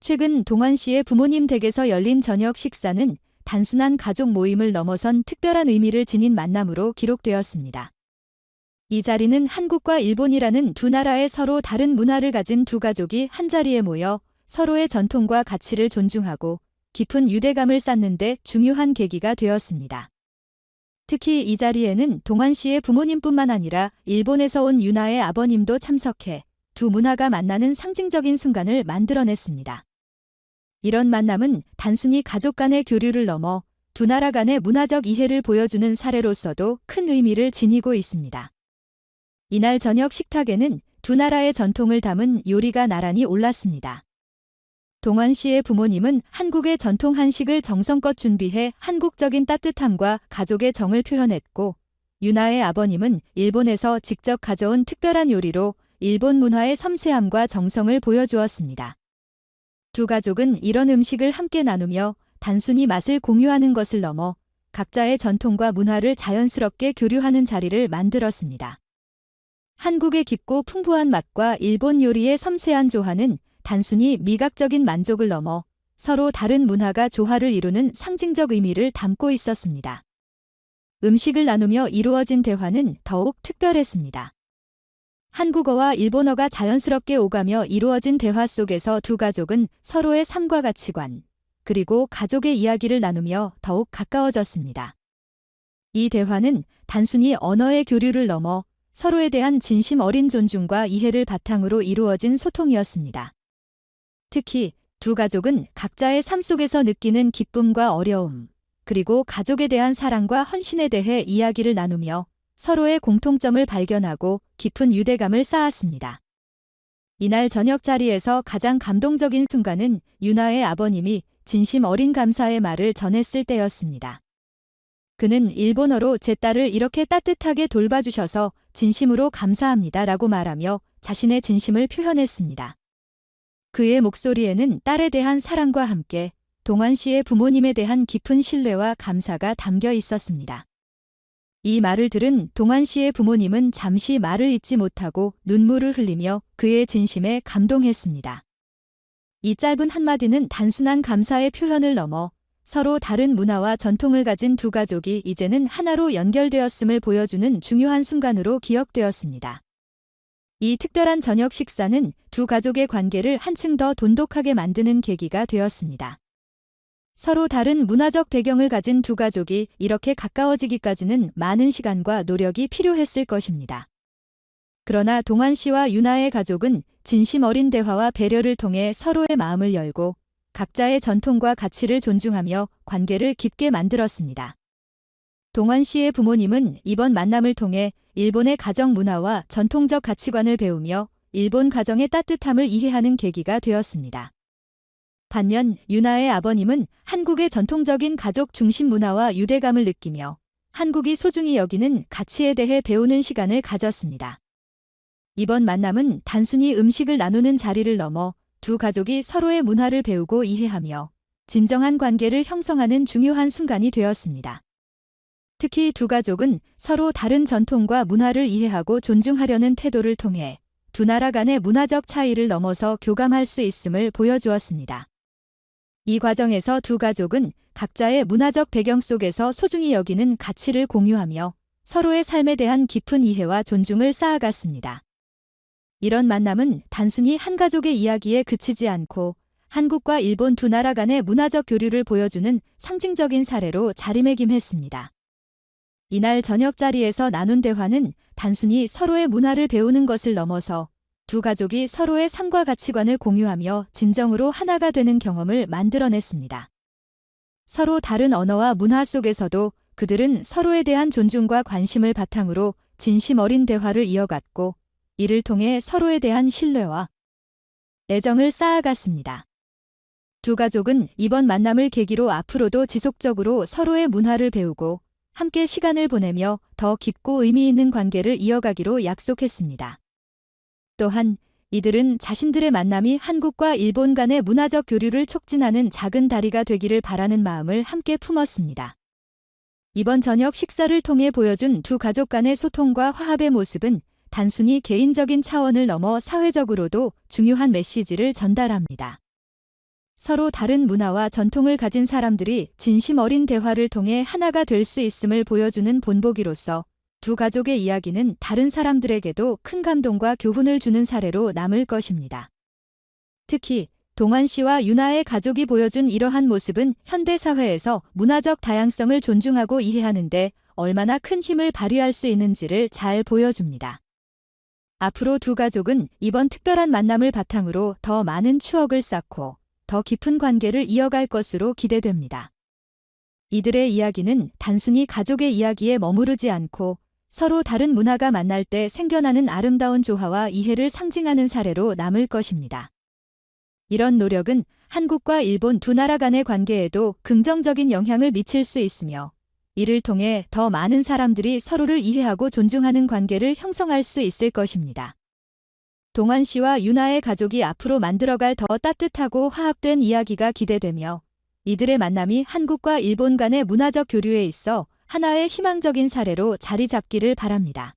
최근 동환 씨의 부모님 댁에서 열린 저녁 식사는 단순한 가족 모임을 넘어선 특별한 의미를 지닌 만남으로 기록되었습니다. 이 자리는 한국과 일본이라는 두 나라의 서로 다른 문화를 가진 두 가족이 한자리에 모여 서로의 전통과 가치를 존중하고 깊은 유대감을 쌓는 데 중요한 계기가 되었습니다. 특히 이 자리에는 동환 씨의 부모님뿐만 아니라 일본에서 온 유나의 아버님도 참석해 두 문화가 만나는 상징적인 순간을 만들어냈습니다. 이런 만남은 단순히 가족 간의 교류를 넘어 두 나라 간의 문화적 이해를 보여주는 사례로서도 큰 의미를 지니고 있습니다. 이날 저녁 식탁에는 두 나라의 전통을 담은 요리가 나란히 올랐습니다. 동환 씨의 부모님은 한국의 전통 한식을 정성껏 준비해 한국적인 따뜻함과 가족의 정을 표현했고, 유나의 아버님은 일본에서 직접 가져온 특별한 요리로 일본 문화의 섬세함과 정성을 보여주었습니다. 두 가족은 이런 음식을 함께 나누며 단순히 맛을 공유하는 것을 넘어 각자의 전통과 문화를 자연스럽게 교류하는 자리를 만들었습니다. 한국의 깊고 풍부한 맛과 일본 요리의 섬세한 조화는 단순히 미각적인 만족을 넘어 서로 다른 문화가 조화를 이루는 상징적 의미를 담고 있었습니다. 음식을 나누며 이루어진 대화는 더욱 특별했습니다. 한국어와 일본어가 자연스럽게 오가며 이루어진 대화 속에서 두 가족은 서로의 삶과 가치관, 그리고 가족의 이야기를 나누며 더욱 가까워졌습니다. 이 대화는 단순히 언어의 교류를 넘어 서로에 대한 진심 어린 존중과 이해를 바탕으로 이루어진 소통이었습니다. 특히 두 가족은 각자의 삶 속에서 느끼는 기쁨과 어려움, 그리고 가족에 대한 사랑과 헌신에 대해 이야기를 나누며 서로의 공통점을 발견하고 깊은 유대감을 쌓았습니다. 이날 저녁 자리에서 가장 감동적인 순간은 유나의 아버님이 진심 어린 감사의 말을 전했을 때였습니다. 그는 일본어로 제 딸을 이렇게 따뜻하게 돌봐주셔서 진심으로 감사합니다라고 말하며 자신의 진심을 표현했습니다. 그의 목소리에는 딸에 대한 사랑과 함께 동환 씨의 부모님에 대한 깊은 신뢰와 감사가 담겨 있었습니다. 이 말을 들은 동환 씨의 부모님은 잠시 말을 잇지 못하고 눈물을 흘리며 그의 진심에 감동했습니다. 이 짧은 한마디는 단순한 감사의 표현을 넘어 서로 다른 문화와 전통을 가진 두 가족이 이제는 하나로 연결되었음을 보여주는 중요한 순간으로 기억되었습니다. 이 특별한 저녁 식사는 두 가족의 관계를 한층 더 돈독하게 만드는 계기가 되었습니다. 서로 다른 문화적 배경을 가진 두 가족이 이렇게 가까워지기까지는 많은 시간과 노력이 필요했을 것입니다. 그러나 동환 씨와 유나의 가족은 진심 어린 대화와 배려를 통해 서로의 마음을 열고 각자의 전통과 가치를 존중하며 관계를 깊게 만들었습니다. 동환 씨의 부모님은 이번 만남을 통해 일본의 가정 문화와 전통적 가치관을 배우며 일본 가정의 따뜻함을 이해하는 계기가 되었습니다. 반면 유나의 아버님은 한국의 전통적인 가족 중심 문화와 유대감을 느끼며 한국이 소중히 여기는 가치에 대해 배우는 시간을 가졌습니다. 이번 만남은 단순히 음식을 나누는 자리를 넘어 두 가족이 서로의 문화를 배우고 이해하며 진정한 관계를 형성하는 중요한 순간이 되었습니다. 특히 두 가족은 서로 다른 전통과 문화를 이해하고 존중하려는 태도를 통해 두 나라 간의 문화적 차이를 넘어서 교감할 수 있음을 보여주었습니다. 이 과정에서 두 가족은 각자의 문화적 배경 속에서 소중히 여기는 가치를 공유하며 서로의 삶에 대한 깊은 이해와 존중을 쌓아갔습니다. 이런 만남은 단순히 한 가족의 이야기에 그치지 않고 한국과 일본 두 나라 간의 문화적 교류를 보여주는 상징적인 사례로 자리매김했습니다. 이날 저녁 자리에서 나눈 대화는 단순히 서로의 문화를 배우는 것을 넘어서 두 가족이 서로의 삶과 가치관을 공유하며 진정으로 하나가 되는 경험을 만들어냈습니다. 서로 다른 언어와 문화 속에서도 그들은 서로에 대한 존중과 관심을 바탕으로 진심 어린 대화를 이어갔고, 이를 통해 서로에 대한 신뢰와 애정을 쌓아갔습니다. 두 가족은 이번 만남을 계기로 앞으로도 지속적으로 서로의 문화를 배우고 함께 시간을 보내며 더 깊고 의미 있는 관계를 이어가기로 약속했습니다. 또한 이들은 자신들의 만남이 한국과 일본 간의 문화적 교류를 촉진하는 작은 다리가 되기를 바라는 마음을 함께 품었습니다. 이번 저녁 식사를 통해 보여준 두 가족 간의 소통과 화합의 모습은 단순히 개인적인 차원을 넘어 사회적으로도 중요한 메시지를 전달합니다. 서로 다른 문화와 전통을 가진 사람들이 진심 어린 대화를 통해 하나가 될 수 있음을 보여주는 본보기로서 두 가족의 이야기는 다른 사람들에게도 큰 감동과 교훈을 주는 사례로 남을 것입니다. 특히 동환 씨와 유나의 가족이 보여준 이러한 모습은 현대 사회에서 문화적 다양성을 존중하고 이해하는데 얼마나 큰 힘을 발휘할 수 있는지를 잘 보여줍니다. 앞으로 두 가족은 이번 특별한 만남을 바탕으로 더 많은 추억을 쌓고 더 깊은 관계를 이어갈 것으로 기대됩니다. 이들의 이야기는 단순히 가족의 이야기에 머무르지 않고 서로 다른 문화가 만날 때 생겨나는 아름다운 조화와 이해를 상징하는 사례로 남을 것입니다. 이런 노력은 한국과 일본 두 나라 간의 관계에도 긍정적인 영향을 미칠 수 있으며 이를 통해 더 많은 사람들이 서로를 이해하고 존중하는 관계를 형성할 수 있을 것입니다. 동환 씨와 유나의 가족이 앞으로 만들어갈 더 따뜻하고 화합된 이야기가 기대되며 이들의 만남이 한국과 일본 간의 문화적 교류에 있어 하나의 희망적인 사례로 자리 잡기를 바랍니다.